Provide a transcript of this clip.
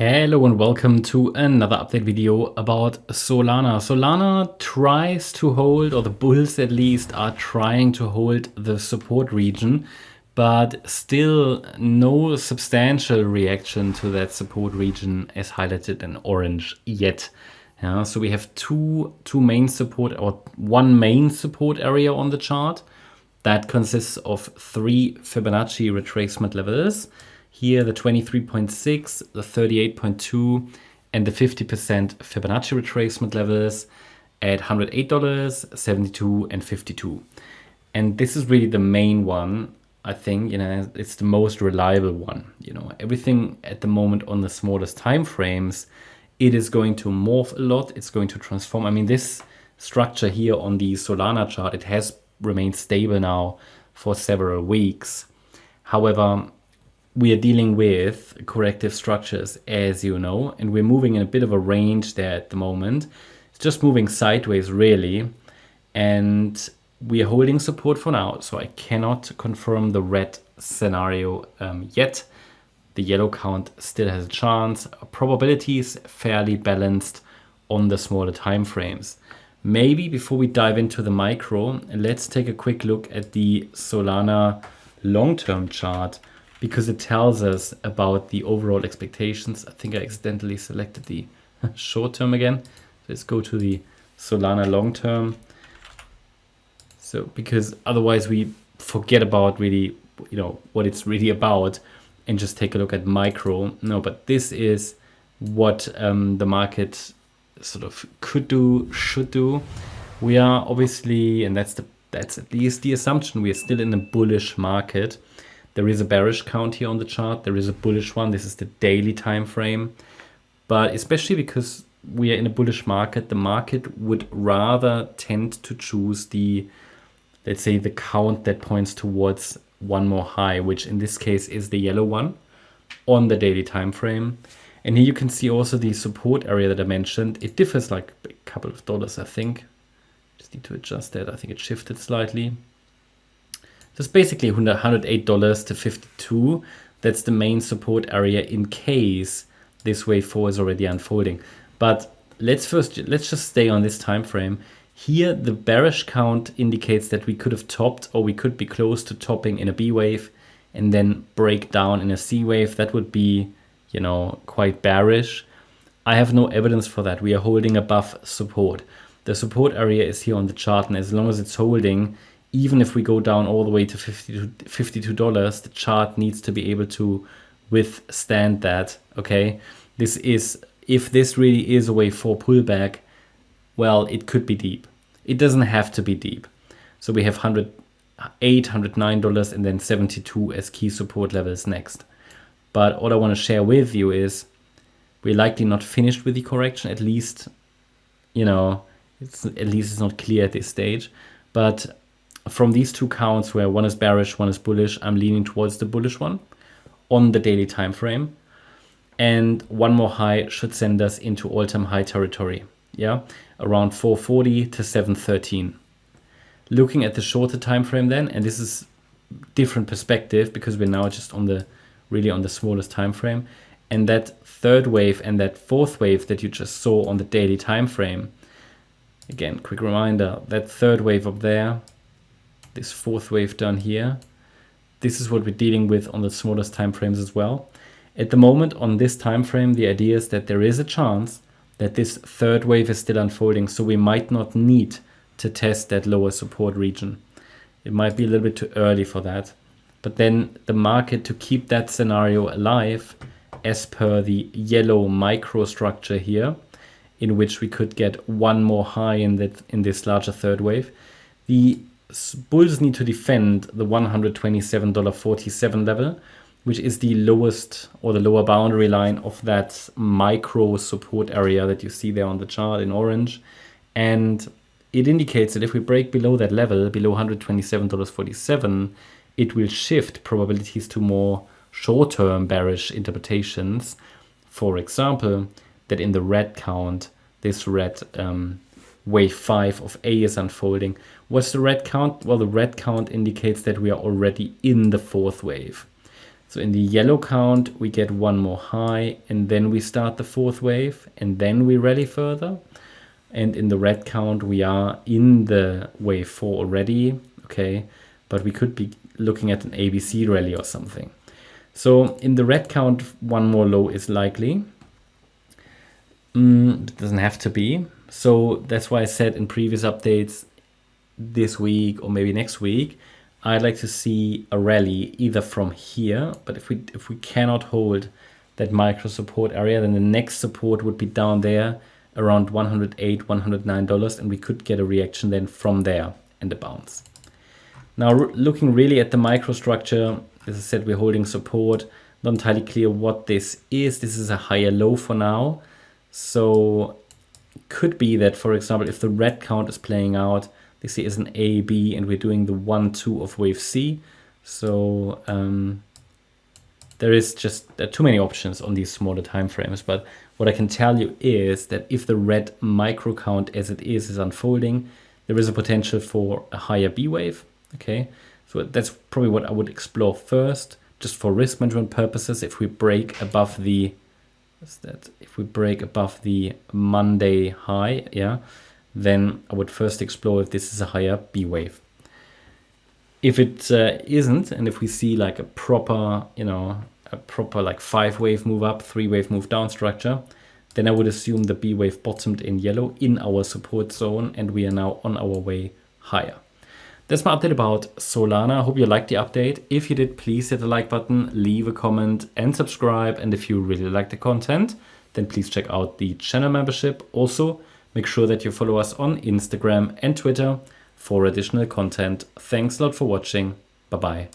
Hello and welcome to another update video about Solana. Solana tries to hold, or the bulls at least are trying to hold the support region, but still no substantial reaction to that support region as highlighted in orange yet. So we have two main support, or one main support area on the chart that consists of 3 Fibonacci retracement levels. Here, the 23.6, the 38.2, and the 50% Fibonacci retracement levels at $108, $72, and $52. And this is really the main one, I think. It's the most reliable one. Everything at the moment on the smallest time frames, it is going to morph a lot. It's going to transform. I mean, this structure here on the Solana chart, it has remained stable now for several weeks. However, we are dealing with corrective structures, as you know, and we're moving in a bit of a range there at the moment. It's just moving sideways, really, and we are holding support for now, so I cannot confirm the red scenario yet. The yellow count still has a chance. Probability is fairly balanced on the smaller time frames. Maybe before we dive into the micro, let's take a quick look at the Solana long-term chart, because it tells us about the overall expectations. I think I accidentally selected the short term again. Let's go to the Solana long term. So, because otherwise we forget about really, what it's really about and just take a look at micro. No, but this is what the market sort of could do, should do. We are obviously, and that's at least the assumption, we are still in a bullish market. There is a bearish count here on the chart. There is a bullish one. This is the daily time frame. But especially because we are in a bullish market, the market would rather tend to choose let's say, the count that points towards one more high, which in this case is the yellow one on the daily time frame. And here you can see also the support area that I mentioned. It differs like a couple of dollars, I think. Just need to adjust that. I think it shifted slightly. So it's basically $108 to 52. That's the main support area in case this wave 4 is already unfolding. But let's just stay on this time frame. Here, the bearish count indicates that we could have topped, or we could be close to topping in a B wave and then break down in a C wave. That would be, quite bearish. I have no evidence for that. We are holding above support. The support area is here on the chart, and as long as it's holding, even if we go down all the way to $52, the chart needs to be able to withstand that, okay? If this really is a wave 4 pullback, well, it could be deep. It doesn't have to be deep. So we have $108, $109, and then $72 as key support levels next. But all I want to share with you is we're likely not finished with the correction, at least, it's not clear at this stage. But from these two counts, where one is bearish, one is bullish, I'm leaning towards the bullish one on the daily time frame. And one more high should send us into all-time high territory. Yeah, around 440 to 713. Looking at the shorter time frame then, and this is different perspective because we're now just really on the smallest time frame. And that third wave and that fourth wave that you just saw on the daily time frame. Again, quick reminder, that third wave up there, this fourth wave down here, this is what we're dealing with on the smallest time frames as well. At the moment on this time frame, the idea is that there is a chance that this third wave is still unfolding, so we might not need to test that lower support region. It might be a little bit too early for that. But then the market, to keep that scenario alive, as per the yellow microstructure here, in which we could get one more high in this larger third wave, the bulls need to defend the $127.47 level, which is the lowest, or the lower boundary line of that micro support area that you see there on the chart in orange. And it indicates that if we break below that level, below $127.47, it will shift probabilities to more short-term bearish interpretations. For example, that in the red count, this red wave 5 of A is unfolding. What's the red count? Well, the red count indicates that we are already in the fourth wave. So in the yellow count, we get one more high, and then we start the fourth wave, and then we rally further. And in the red count, we are in the wave 4 already, okay? But we could be looking at an ABC rally or something. So in the red count, one more low is likely. It doesn't have to be. So that's why I said in previous updates this week or maybe next week, I'd like to see a rally either from here, but if we cannot hold that micro support area, then the next support would be down there around $108, $109, and we could get a reaction then from there and a bounce. Now looking really at the microstructure, as I said, we're holding support. Not entirely clear what this is. This is a higher low for now. So could be that, for example, if the red count is playing out, this here is an A, B, and we're doing the 1, 2 of wave C. So there are too many options on these smaller time frames. But what I can tell you is that if the red micro count as it is unfolding, there is a potential for a higher B wave. Okay, so that's probably what I would explore first, just for risk management purposes. If we break above the, if we break above the Monday high, yeah, then I would first explore if this is a higher B wave. If it isn't, and if we see like a proper, like 5-wave move up, 3-wave move down structure, then I would assume the B wave bottomed in yellow in our support zone, and we are now on our way higher. That's my update about Solana. I hope you liked the update. If you did, please hit the like button, leave a comment and subscribe. And if you really like the content, then please check out the channel membership. Also, make sure that you follow us on Instagram and Twitter for additional content. Thanks a lot for watching. Bye-bye.